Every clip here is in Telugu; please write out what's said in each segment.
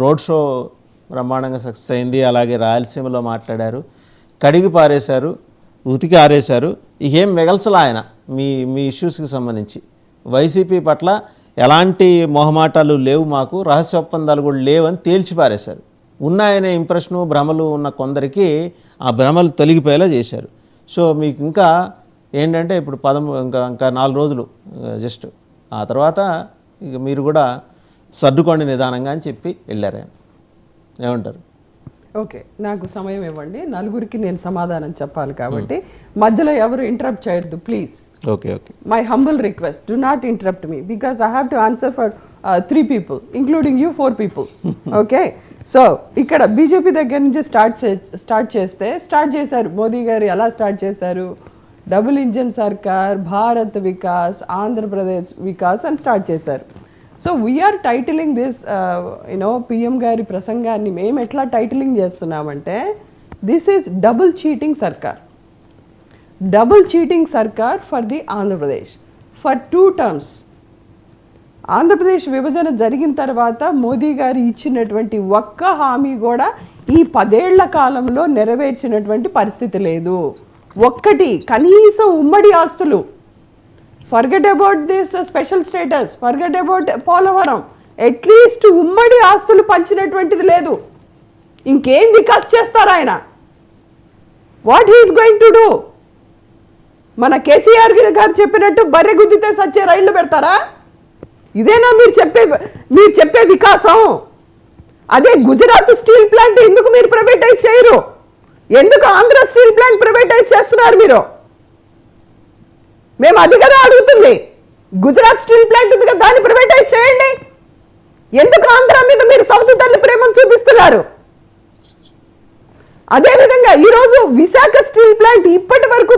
రోడ్ షో బ్రహ్మాండంగా సక్సెస్ అయింది. అలాగే రాయలసీమలో మాట్లాడారు, కడిగి పారేశారు, ఉతికి ఆరేశారు. ఇకేం మిగల్చలా ఆయన మీ ఇష్యూస్కి సంబంధించి. వైసీపీ పట్ల ఎలాంటి మొహమాటాలు లేవు, మాకు రహస్య ఒప్పందాలు కూడా లేవని తేల్చి పారేశారు. ఉన్నాయనే ఇంప్రెషను భ్రమలు ఉన్న కొందరికి ఆ భ్రమలు తొలగిపోయేలా చేశారు. సో మీకు ఇంకా ఏంటంటే ఇప్పుడు ఇంకా 4 రోజులు జస్ట్, ఆ తర్వాత ఇక మీరు కూడా సర్దుకోండి నిదానంగా అని చెప్పి వెళ్ళారు. ఆయన ఏమంటారు? ఓకే, నాకు సమయం ఇవ్వండి, నలుగురికి నేను సమాధానం చెప్పాలి కాబట్టి మధ్యలో ఎవరు ఇంటరప్ట్ చేయొద్దు please. Okay. My humble request, do not interrupt me because I have to answer for 3 people including you 4 people. Okay, so ఇక్కడ బీజేపీ దగ్గర నుంచి స్టార్ట్ చేశారు. మోదీ గారు ఎలా స్టార్ట్ చేశారు? డబుల్ ఇంజన్ సర్కార్, భారత్ వికాస్, ఆంధ్రప్రదేశ్ వికాస్ అని స్టార్ట్ చేశారు. So we are titling this PM గారి ప్రసంగాన్ని మేము ఎట్లా టైటిలింగ్ చేస్తున్నామంటే, this is double cheating sarkar. Double cheating sarkar for the Andhra Pradesh for 2 terms. Andhra Pradesh విభజన జరిగిన తర్వాత మోదీ గారు ఇచ్చినటువంటి ఒక్క హామీ కూడా ఈ 10 ఏళ్ల కాలంలో నెరవేర్చినటువంటి పరిస్థితి లేదు. ఒక్కటి కనీసం ఉమ్మడి ఆస్తులు, forget about this special status, forget about Polavaram, at least ఉమ్మడి ఆస్తులు పంచినటువంటిది లేదు. ఇంకేం వికాస్ చేస్తారు ఆయన? What he is going to do? మన కేసీఆర్ గారు చెప్పినట్టు బర్రె గుద్దితే సచ్చే రైళ్లు పెడతారా? ఇదేనా మీరు చెప్పే వికాసం? అదే గుజరాత్ స్టీల్ ప్లాంట్ ఎందుకు మీరు ప్రైవేటైజ్ చేయరు? ఎందుకు ఆంధ్ర స్టీల్ ప్లాంట్ ప్రైవేటైజ్ చేస్తున్నారు మీరు? మేము అది కదా అడుగుతుంది. గుజరాత్ స్టీల్ ప్లాంట్ ఉంది కదా, దాన్ని ప్రైవేటైజ్ చేయండి. ఎందుకు ఆంధ్ర మీద మీరు సౌత్ తల్లి ప్రేమను చూపిస్తున్నారు? అదేవిధంగా ఈరోజు విశాఖ స్టీల్ ప్లాంట్ ఇప్పటి వరకు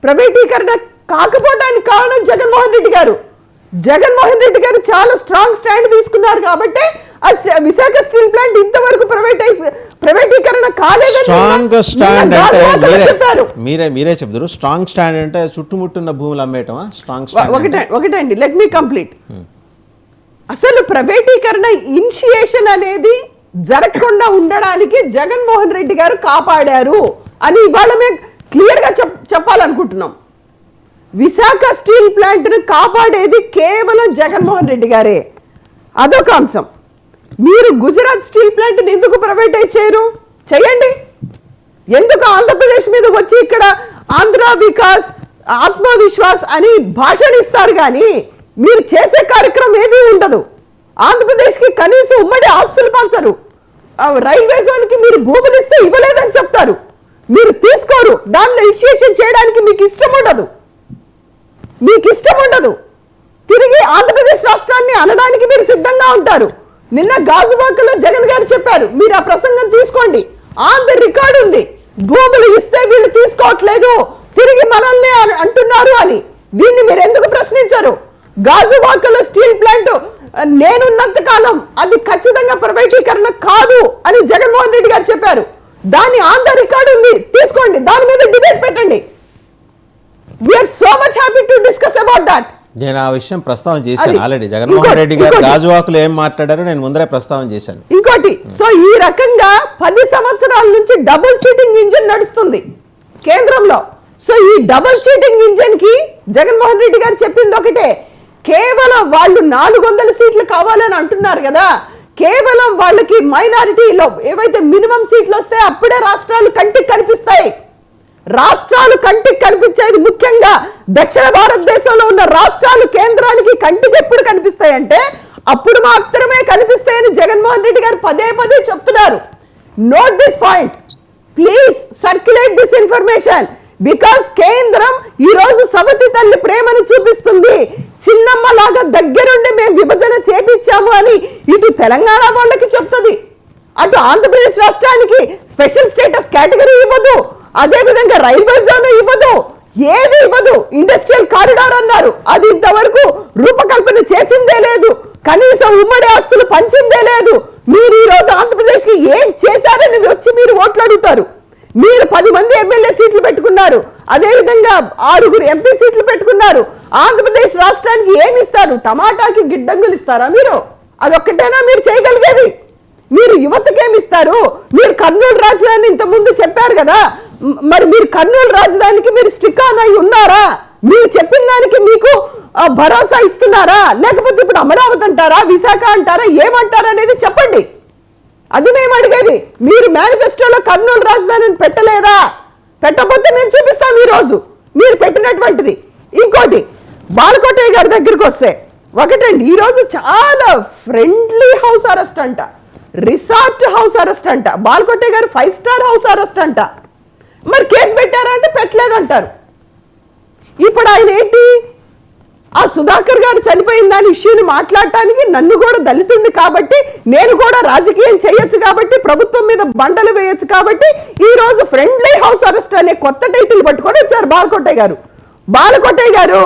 ప్రైవేటీకరణ కాకపోవడానికి కారణం జగన్మోహన్ రెడ్డి గారు. జగన్మోహన్ రెడ్డి గారు చాలా స్ట్రాంగ్ స్టాండ్ తీసుకున్నారు కాబట్టి విశాఖ స్టీల్ ప్లాంట్ ఇంతవరకు ప్రైవేటీకరణ కాలేదని మీరే చెప్తారు. స్ట్రాంగ్ స్టాండ్ అంటే చుట్టుముట్టున్న భూములు అమ్మేయటమా? స్ట్రాంగ్ ఒకటండి, లెట్ మీ కంప్లీట్. అసలు ప్రైవేటీకరణ ఇనిషియేషన్ అనేది జరగకుండా ఉండడానికి జగన్మోహన్ రెడ్డి గారు కాపాడారు అని ఇవాళ మేము క్లియర్ గా చెప్పాలనుకుంటున్నాం. విశాఖ స్టీల్ ప్లాంట్ ను కాపాడేది కేవలం జగన్మోహన్ రెడ్డి గారే. అదొక అంశం. మీరు గుజరాత్ స్టీల్ ప్లాంట్ ని ఎందుకు ప్రైవేటైజ్ చేయరు? చేయండి. ఎందుకు ఆంధ్రప్రదేశ్ మీద వచ్చి ఇక్కడ ఆంధ్ర వికాస్, ఆత్మవిశ్వాస్ అని భాషణిస్తారు కానీ మీరు చేసే కార్యక్రమం ఏదీ ఉండదు. ఆంధ్రప్రదేశ్కి కనీసం ఉమ్మడి ఆస్తులు పంచరు. రైల్వే జోన్కి మీరు భూములు ఇస్తే ఇవ్వలేదని చెప్తారు, మీరు తీసుకోరు. దానిలో ఇనిషియేషన్ చేయడానికి మీకు ఇష్టం ఉండదు. తిరిగి ఆంధ్రప్రదేశ్ రాష్ట్రాన్ని అనడానికి మీరు సిద్ధంగా ఉంటారు. నిన్న గాజువాకలో జగన్ గారు చెప్పారు, మీరు ఆ ప్రసంగం తీసుకోండి, ఆన్ ది రికార్డు ఉంది. భూములు ఇస్తే వీళ్ళు తీసుకోవట్లేదు, తిరిగి మనల్ని అంటున్నారు అని. దీన్ని మీరు ఎందుకు ప్రశ్నించరు? గాజువాకలో స్టీల్ ప్లాంట్ నేనున్నంత కాలం అది ఖచ్చితంగా ప్రైవేటీకరణ కాదు అని జగన్మోహన్ రెడ్డి గారు చెప్పారు. దాని ఆన్ ద రికార్డు ఉంది, తీసుకోండి, దాని మీద డిబేట్ పెట్టండి. We are so much happy to discuss about that. నేను ఆ విషయం ప్రస్తావన చేశాను ఆల్రెడీ. జగన్మోహన్ రెడ్డి గారు గాజువాకులు ఏం మాట్లాడారో నేను ముందరే ప్రస్తావన చేశాను. ఇంకోటి, సో ఈ రకంగా 10 సంవత్సరాల నుంచి డబుల్ చీటింగ్ ఇంజిన్ నడుస్తుంది కేంద్రంలో. సో ఈ డబుల్ చీటింగ్ ఇంజిన్ కి జగన్మోహన్ రెడ్డి గారు చెప్పింది ఒకటే, కేవలం వాళ్ళు 400 సీట్లు కావాలని అంటున్నారు కదా, కేవలం వాళ్ళకి మైనారిటీలో ఏవైతే మినిమం సీట్లు వస్తే అప్పుడే రాష్ట్రాలు కంటికి కనిపిస్తాయి. రాష్ట్రాలు కంటికి కనిపించేది ముఖ్యంగా దక్షిణ భారతదేశంలో ఉన్న రాష్ట్రాలు కేంద్రానికి కంటికి ఎప్పుడు కనిపిస్తాయంటే అప్పుడు మాత్రమే కనిపిస్తాయని జగన్మోహన్ రెడ్డి గారు పదే చెప్తున్నారు. Note this point, please circulate this information. Because కేంద్రం ఈ రోజు సవతి తల్లి ప్రేమను చూపిస్తుంది. చిన్నమ్మ లాగా దగ్గరుండి మేము విభజన చేపించాము అని ఇటు తెలంగాణ వాళ్ళకి చెప్తుంది, అటు ఆంధ్రప్రదేశ్ రాష్ట్రానికి స్పెషల్ స్టేటస్ కేటగిరీ ఇవ్వదు, అదే విధంగా రైల్వే జోన్ ఇవ్వదు, ఏది ఇవ్వదు. ఇండస్ట్రియల్ కారిడార్ అన్నారు, అది ఇంతవరకు రూపకల్పన చేసిందే లేదు, కనీసం ఉమ్మడి ఆస్తులు పంచిందే లేదు. మీరు ఈ రోజు ఆంధ్రప్రదేశ్ కి ఏం చేశారని వచ్చి మీరు ఓట్లు అడుగుతారు. మీరు 10 మంది ఎమ్మెల్యే సీట్లు పెట్టుకున్నారు, అదేవిధంగా 6 ఎంపీ సీట్లు పెట్టుకున్నారు. ఆంధ్రప్రదేశ్ రాష్ట్రానికి ఏమి ఇస్తారు? టమాటాకి గిడ్డంగులు ఇస్తారా? మీరు అదొక్కటేనా మీరు చేయగలిగేది? మీరు యువతకేమిస్తారు? మీరు కర్నూలు రాజధాని ఇంతకుముందు చెప్పారు కదా, మరి మీరు కర్నూలు రాజధానికి మీరు స్టిక్ ఆన్ అయి ఉన్నారా? మీరు చెప్పిన దానికి మీకు భరోసా ఇస్తున్నారా? లేకపోతే ఇప్పుడు అమరావతి అంటారా, విశాఖ అంటారా, ఏమంటారా అనేది చెప్పండి. అది మేము అడిగేది. మీరు మేనిఫెస్టోలో కర్నూలు రాజధానిని పెట్టలేదా? పెట్టకపోతే మేము చూపిస్తాం ఈరోజు మీరు పెట్టినటువంటిది. ఇంకోటి, బాలకోటయ్య గారి దగ్గరికి వస్తే ఒకటండి, ఈరోజు చాలా ఫ్రెండ్లీ హౌస్ అరెస్ట్ అంట, రిసార్ట్ హౌస్ అరెస్ట్ అంట, బాలకోటయ్య గారు 5 స్టార్ హౌస్ అరెస్ట్ అంట. మరి కేసు పెట్టారా అంటే పెట్టలేదంటారు. ఇప్పుడు ఆయన ఏంటి, ఆ సుధాకర్ గారు చనిపోయిన దాని ఇష్యూని మాట్లాడటానికి నన్ను కూడా దళితుడిని కాబట్టి నేను కూడా రాజకీయం చేయొచ్చు కాబట్టి ప్రభుత్వం మీద బండలు వేయొచ్చు కాబట్టి ఈ రోజు ఫ్రెండ్లీ హౌస్ అరెస్ట్ అనే కొత్త టైటిల్ పట్టుకొని వచ్చారు బాలకోటయ్య గారు. బాలకోటయ్య గారు,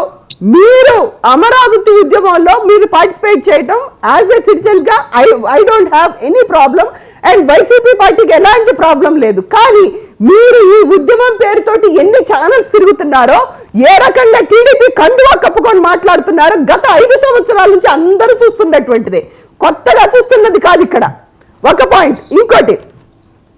మీరు అమరావతి ఉద్యమంలో మీరు పార్టిసిపేట్ చేయడం యాజ్ ఏ సిటిజన్ గా I don't have any problem and YCP పార్టీకి ఎలాంటి ప్రాబ్లం లేదు. కానీ మీరు ఈ ఉద్యమం పేరుతోటి ఎన్ని ఛానల్స్ తిరుగుతున్నారో, ఏ రకంగా టీడీపీ కండువా కప్పుకొని మాట్లాడుతున్నారో గత 5 సంవత్సరాల నుంచి అందరూ చూస్తున్నటువంటిదే, కొత్తగా చూస్తున్నది కాదు ఇక్కడ. ఒక పాయింట్. ఇంకోటి,